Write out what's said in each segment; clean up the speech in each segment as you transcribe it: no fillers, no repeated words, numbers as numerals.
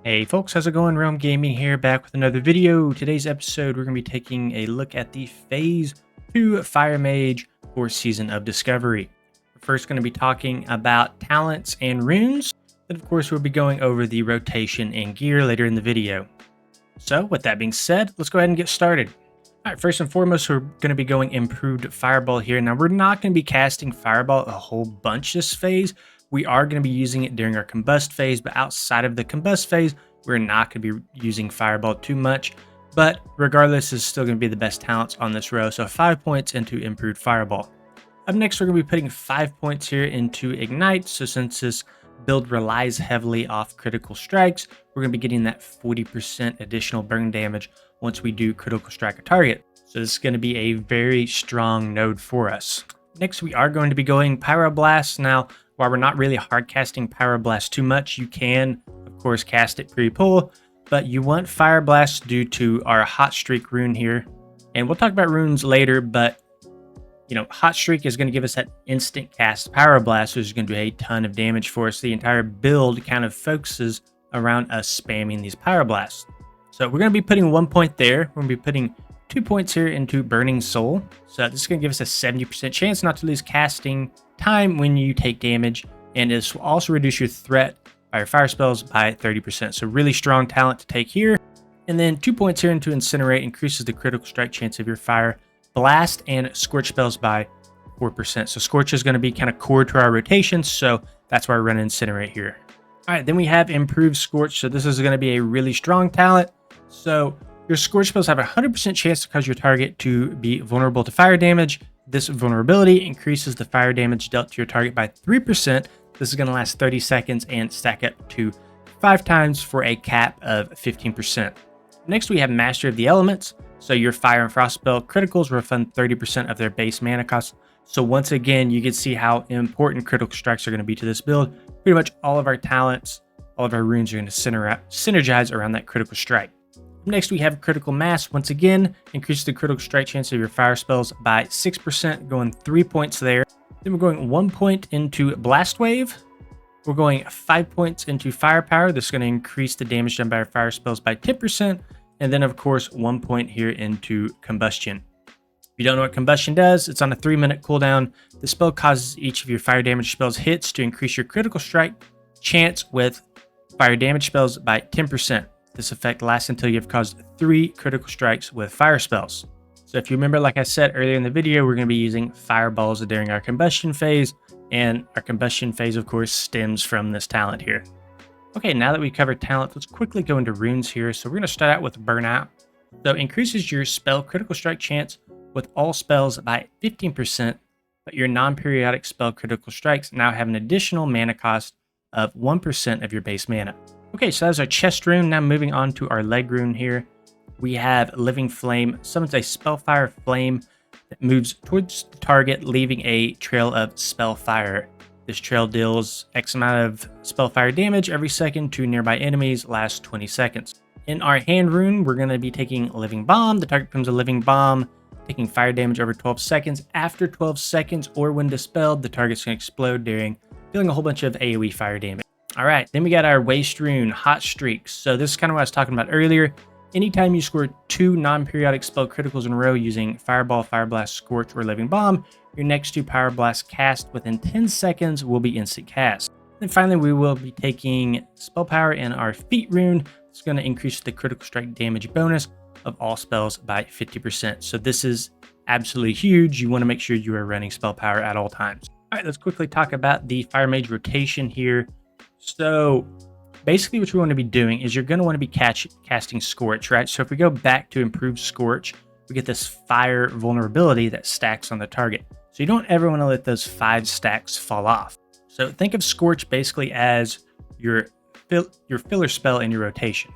Hey folks, how's it going? Realm Gaming here, back with another video. Today's episode, we're going to be taking a look at the Phase 2 Fire Mage for Season of Discovery. We're first going to be talking about talents and runes. Then of course, we'll be going over the rotation and gear later in the video. So with that being said, let's go ahead and get started. Alright, first and foremost, we're going to be going Improved Fireball here. Now, we're not going to be casting Fireball a whole bunch this phase. We are going to be using it during our Combust phase, but outside of the Combust phase, we're not going to be using Fireball too much. But regardless, it's still going to be the best talents on this row, so 5 points into Improved Fireball. Up next, we're going to be putting 5 points here into Ignite, so since this build relies heavily off critical strikes, we're going to be getting that 40% additional burn damage once we do critical strike a target. So this is going to be a very strong node for us. Next, we are going to be going Pyroblast. Now, while we're not really hard casting Pyroblast too much, you can, of course, cast it pre-pull, but you want Fireblast due to our Hot Streak rune here. And we'll talk about runes later, but you know, Hot Streak is going to give us that instant cast Pyroblast, which is going to do a ton of damage for us. The entire build kind of focuses around us spamming these Pyroblasts. So we're going to be putting 1 point there. We're going to be putting 2 points here into Burning Soul. So this is going to give us a 70% chance not to lose casting time when you take damage. And this will also reduce your threat by your fire spells by 30%. So really strong talent to take here. And then 2 points here into Incinerate increases the critical strike chance of your fire blast and scorch spells by 4%. So scorch is going to be kind of core to our rotation. So that's why we're running Incinerate here. All right, then we have Improved Scorch. So this is going to be a really strong talent. So your Scorch spells have a 100% chance to cause your target to be vulnerable to fire damage. This vulnerability increases the fire damage dealt to your target by 3%. This is going to last 30 seconds and stack up to 5 times for a cap of 15%. Next, we have Master of the Elements. So your Fire and Frost spell criticals refund 30% of their base mana cost. So once again, you can see how important critical strikes are going to be to this build. Pretty much all of our talents, all of our runes are going to synergize around that critical strike. Next, we have Critical Mass. Once again, increases the critical strike chance of your fire spells by 6%, going 3 points there. Then we're going 1 point into Blast Wave. We're going 5 points into Firepower. This is going to increase the damage done by our fire spells by 10%. And then, of course, 1 point here into Combustion. If you don't know what Combustion does, it's on a 3-minute cooldown. The spell causes each of your fire damage spells hits to increase your critical strike chance with fire damage spells by 10%. This effect lasts until you've caused 3 critical strikes with fire spells. So if you remember, like I said earlier in the video, we're going to be using fireballs during our combustion phase, and our combustion phase, of course, stems from this talent here. Okay, now that we've covered talent, let's quickly go into runes here. So we're going to start out with Burnout. So increases your spell critical strike chance with all spells by 15%, but your non-periodic spell critical strikes now have an additional mana cost of 1% of your base mana. Okay, so that's our chest rune. Now moving on to our leg rune here. We have Living Flame. Summons a Spellfire Flame that moves towards the target, leaving a trail of Spellfire. This trail deals X amount of Spellfire damage every second to nearby enemies, lasts 20 seconds. In our hand rune, we're going to be taking Living Bomb. The target becomes a Living Bomb, taking fire damage over 12 seconds. After 12 seconds or when dispelled, the target's going to explode, dealing a whole bunch of AoE fire damage. All right, then we got our Waste Rune, Hot Streaks. So this is kind of what I was talking about earlier. Anytime you score 2 non-periodic spell criticals in a row using Fireball, Fireblast, Scorch, or Living Bomb, your next 2 Pyroblasts cast within 10 seconds will be instant cast. Then finally, we will be taking Spell Power in our Feet Rune. It's going to increase the critical strike damage bonus of all spells by 50%. So this is absolutely huge. You want to make sure you are running Spell Power at all times. All right, let's quickly talk about the Fire Mage rotation here. So basically what you want to be doing is you're going to want to be casting Scorch, right? So if we go back to Improved Scorch, we get this fire vulnerability that stacks on the target. So you don't ever want to let those 5 stacks fall off. So think of Scorch basically as your filler spell in your rotation.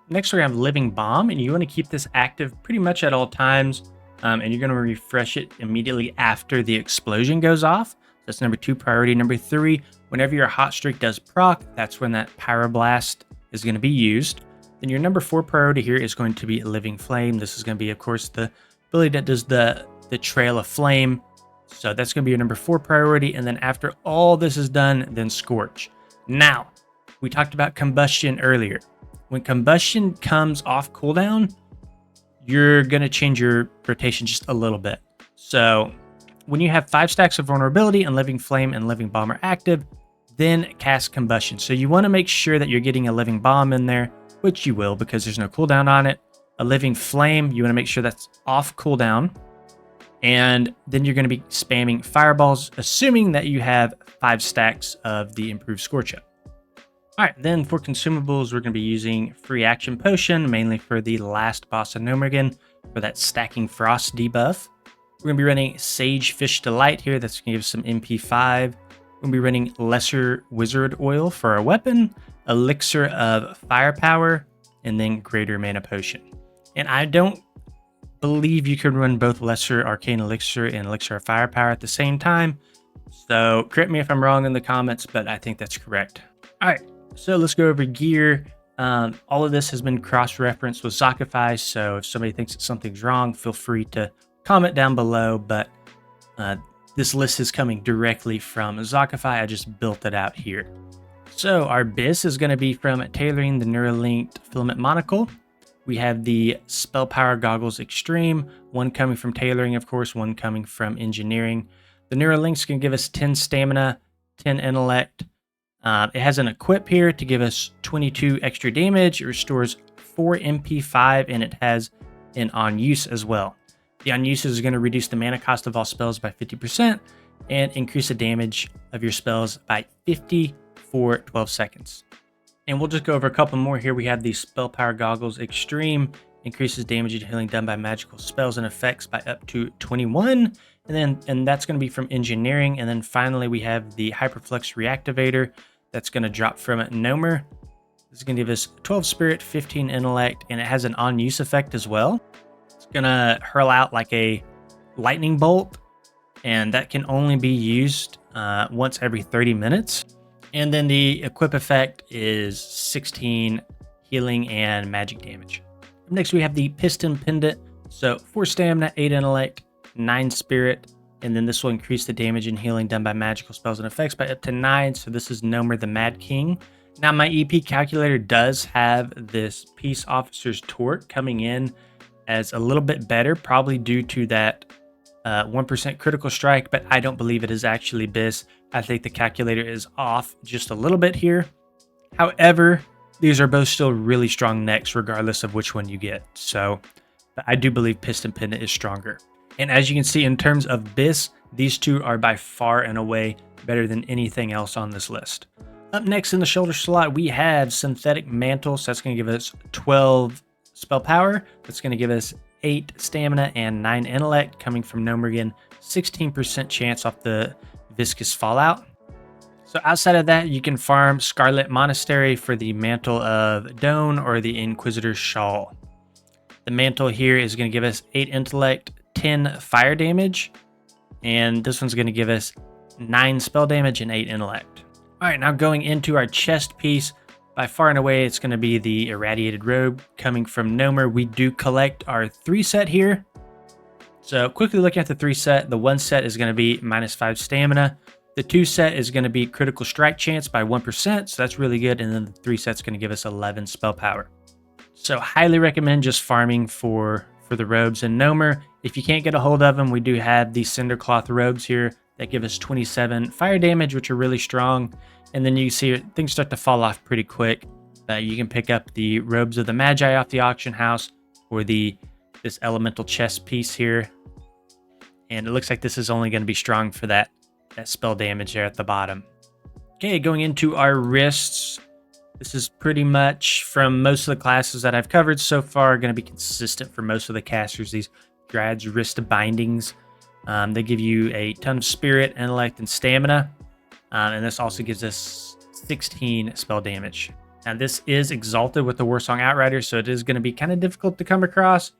Next, we have Living Bomb, and you want to keep this active pretty much at all times. And you're going to refresh it immediately after the explosion goes off. That's number 2 priority. Number 3, whenever your Hot Streak does proc, that's when that Pyroblast is going to be used. Then your number 4 priority here is going to be Living Flame. This is going to be, of course, the ability that does the trail of flame. So that's going to be your number 4 priority. And then after all this is done, then Scorch. Now, we talked about Combustion earlier. When combustion comes off cooldown, you're going to change your rotation just a little bit. So when you have 5 stacks of vulnerability and living flame and living bomb are active, then cast combustion. So you want to make sure that you're getting a living bomb in there, which you will because there's no cooldown on it. A living flame, you want to make sure that's off cooldown. And then you're going to be spamming fireballs, assuming that you have 5 stacks of the improved scorch up. All right, then for consumables, we're going to be using free action potion, mainly for the last boss of Nomergan, for that stacking frost debuff. We're going to be running Sage Fish Delight here. That's going to give us some MP5. We're going to be running Lesser Wizard Oil for our weapon, Elixir of Firepower, and then Greater Mana Potion. And I don't believe you can run both Lesser Arcane Elixir and Elixir of Firepower at the same time. So correct me if I'm wrong in the comments, but I think that's correct. All right, so let's go over gear. All of this has been cross-referenced with Zockify, so if somebody thinks that something's wrong, feel free to comment down below, but this list is coming directly from Zockify. I just built it out here. So our Bis is going to be from tailoring the Neuralinked Filament Monocle. We have the Spell Power Goggles Extreme, one coming from tailoring, of course, one coming from engineering. The Neuralink's going to give us 10 stamina, 10 intellect. It has an equip here to give us 22 extra damage. It restores 4 MP5, and it has an on use as well. The on use is going to reduce the mana cost of all spells by 50% and increase the damage of your spells by 50 for 12 seconds. And we'll just go over a couple more here. We have the Spell Power Goggles Extreme, increases damage and healing done by magical spells and effects by up to 21. And that's going to be from engineering. And then finally, we have the Hyperflux Reactivator that's going to drop from Nomer. This is going to give us 12 spirit, 15 intellect, and it has an on-use effect as well. It's going to hurl out like a lightning bolt, and that can only be used once every 30 minutes. And then the equip effect is 16 healing and magic damage. Next, we have the Piston Pendant. So 4 stamina, 8 intellect, 9 spirit, and then this will increase the damage and healing done by magical spells and effects by up to 9. So this is Nomer the Mad King. Now my EP calculator does have this Peace Officer's Torque coming in as a little bit better, probably due to that 1% critical strike, but I don't believe it is actually Bis. I think the calculator is off just a little bit here. However, these are both still really strong necks regardless of which one you get. So I do believe Piston Pendant is stronger. And as you can see in terms of Bis, these two are by far and away better than anything else on this list. Up next in the shoulder slot, we have Synthetic Mantle. So that's going to give us 12 spell power. That's going to give us 8 stamina and 9 intellect coming from Nomergan. 16% chance off the Viscous Fallout. So outside of that, you can farm Scarlet Monastery for the Mantle of Doan or the Inquisitor's Shawl. The Mantle here is going to give us 8 intellect, 10 fire damage, and this one's going to give us 9 spell damage and 8 intellect. All right, now going into our chest piece, by far and away, it's going to be the Irradiated Robe coming from Nomer. We do collect our 3 set here. So quickly looking at the 3 set, the 1 set is going to be -5 stamina. The 2 set is going to be critical strike chance by 1%, so that's really good. And then the 3 set's going to give us 11 spell power. So highly recommend just farming for the robes in Nomer. If you can't get a hold of them, we do have these Cindercloth robes here that give us 27 fire damage, which are really strong. And then you see things start to fall off pretty quick. You can pick up the robes of the Magi off the auction house or this elemental chest piece here. And it looks like this is only going to be strong for that spell damage there at the bottom. Okay, going into our wrists. This is pretty much from most of the classes that I've covered so far, going to be consistent for most of the casters. These Dryad's Wrist Bindings. They give you a ton of spirit, intellect, and stamina. And this also gives us 16 spell damage. Now this is exalted with the Warsong Outrider, so it is going to be kind of difficult to come across.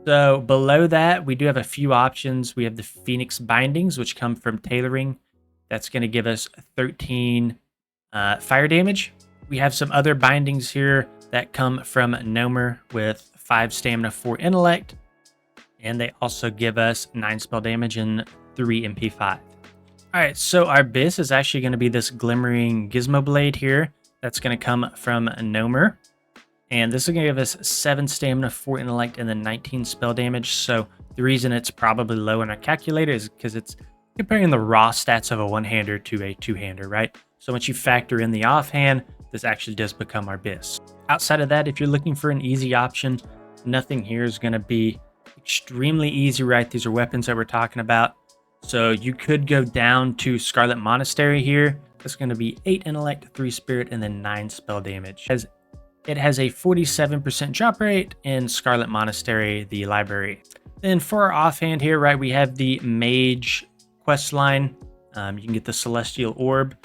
So below that, we do have a few options. We have the Phoenix Bindings, which come from tailoring. That's going to give us 13 fire damage. We have some other bindings here that come from Nomer with 5 stamina, 4 intellect. And they also give us 9 spell damage and 3 MP5. All right, so our Bis is actually going to be this glimmering gizmo blade here. That's going to come from Nomer. And this is going to give us 7 stamina, 4 intellect, and then 19 spell damage. So the reason it's probably low in our calculator is because it's comparing the raw stats of a one-hander to a two-hander, right? So once you factor in the offhand, this actually does become our Bis. Outside of that, if you're looking for an easy option, nothing here is going to be extremely easy, right? These are weapons that we're talking about. So you could go down to Scarlet Monastery here. That's going to be 8 intellect, 3 spirit, and then 9 spell damage. It has a 47% drop rate in Scarlet Monastery, the library. Then for our offhand here, right, we have the Mage quest line. You can get the Celestial Orb.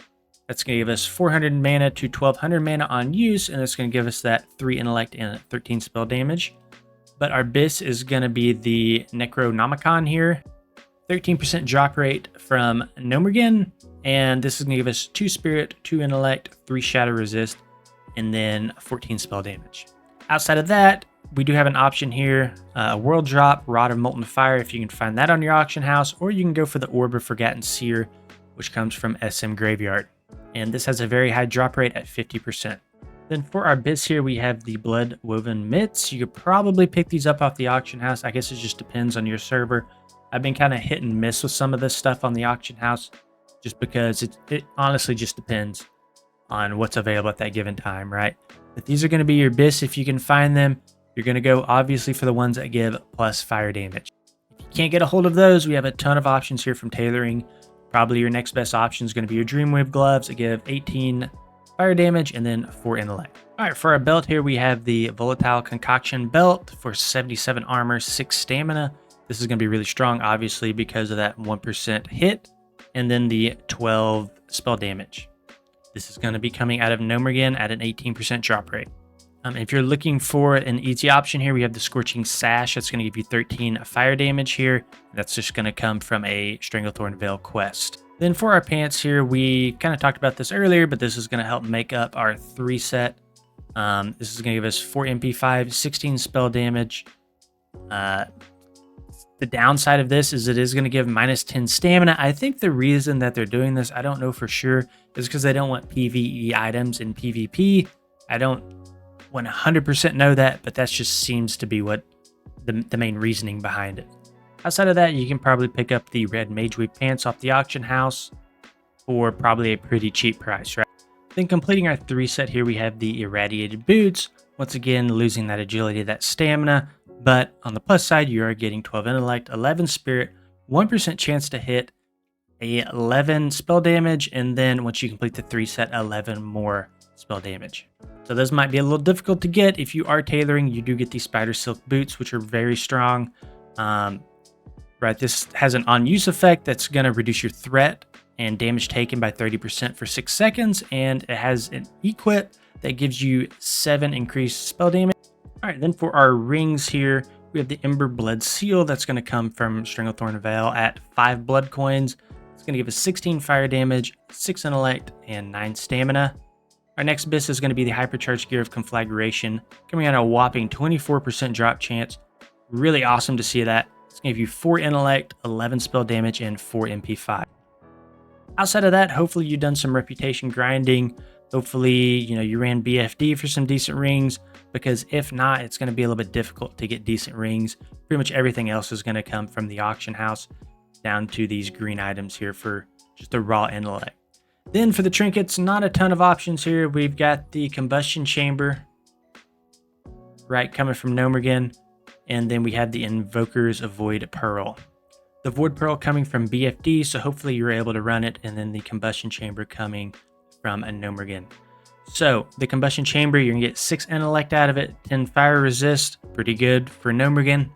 That's going to give us 400 mana to 1200 mana on use, and it's going to give us that 3 intellect and 13 spell damage. But our Bis is going to be the Necronomicon here. 13% drop rate from Nomergen, and this is going to give us 2 spirit, 2 intellect, 3 shadow resist, and then 14 spell damage. Outside of that, we do have an option here, a world drop, Rod of Molten Fire, if you can find that on your auction house, or you can go for the Orb of Forgotten Seer, which comes from SM Graveyard. And this has a very high drop rate at 50%. Then for our Bis here, we have the Blood Woven Mitts. You could probably pick these up off the auction house. I guess it just depends on your server. I've been kind of hit and miss with some of this stuff on the auction house, just because it honestly just depends on what's available at that given time, right? But these are going to be your Bis if you can find them. You're going to go obviously for the ones that give plus fire damage. If you can't get a hold of those, we have a ton of options here from tailoring. Probably your next best option is going to be your Dreamwave gloves that give 18 fire damage and then 4 intellect. All right, for our belt here, we have the Volatile Concoction belt for 77 armor, 6 stamina. This is going to be really strong, obviously, because of that 1% hit and then the 12 spell damage. This is going to be coming out of Nomergen at an 18% drop rate. If you're looking for an easy option here, we have the Scorching Sash. That's going to give you 13 fire damage here. That's just going to come from a Stranglethorn Veil quest. Then for our pants here, we kind of talked about this earlier, but this is going to help make up our 3 set. This is going to give us 4 MP5, 16 spell damage. The downside of this is it is going to give minus 10 stamina. I think the reason that they're doing this, I don't know for sure, is because they don't want PvE items in PvP. I don't 100% know that, but that just seems to be what the main reasoning behind it. Outside of that, you can probably pick up the red Mage Weave pants off the auction house for probably a pretty cheap price, right? Then completing our 3 set here, we have the Irradiated Boots. Once again, losing that agility, that stamina. But on the plus side, you are getting 12 intellect, 11 spirit, 1% chance to hit, 11 spell damage, and then once you complete the 3 set, 11 more spell damage. So those might be a little difficult to get. If you are tailoring, you do get these Spider Silk boots, which are very strong. Right, this has an on-use effect that's going to reduce your threat and damage taken by 30% for 6 seconds, and it has an equip that gives you 7 increased spell damage. All right, then for our rings here, we have the Ember Blood Seal that's going to come from Stranglethorn Veil at 5 blood coins. It's going to give us 16 fire damage, 6 intellect, and 9 stamina. Our next Bis is going to be the Hypercharged Gear of Conflagration, coming on a whopping 24% drop chance. Really awesome to see that. It's going to give you 4 intellect, 11 spell damage, and 4 MP5. Outside of that, hopefully you've done some reputation grinding. Hopefully, you ran BFD for some decent rings, because if not, it's going to be a little bit difficult to get decent rings. Pretty much everything else is going to come from the auction house down to these green items here for just the raw intellect. Then for the trinkets, not a ton of options here. We've got the Combustion Chamber, right, coming from Nomergen. And then we have the Invoker's Void Pearl. The Void Pearl coming from BFD, so hopefully you're able to run it, and then the Combustion Chamber coming from a Nomergen. So the Combustion Chamber, you're going to get 6 intellect out of it, 10 fire resist, pretty good for Nomergen.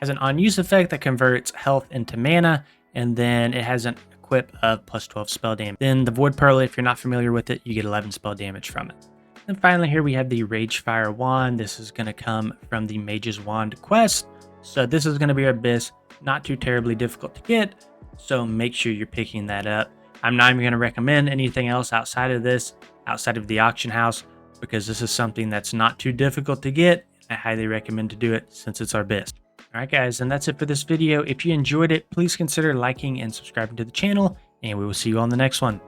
Has an on-use effect that converts health into mana, and then it has an equip of plus 12 spell damage. Then the Void Pearl, if you're not familiar with it, you get 11 spell damage from it. And finally here we have the Rage Fire Wand. This is going to come from the Mage's Wand quest. So this is going to be our Bis, not too terribly difficult to get, so make sure you're picking that up. I'm not even going to recommend anything else outside of this, outside of the auction house, because this is something that's not too difficult to get. I highly recommend to do it since it's our Bis. Alright guys, and that's it for this video. If you enjoyed it, please consider liking and subscribing to the channel, and we will see you on the next one.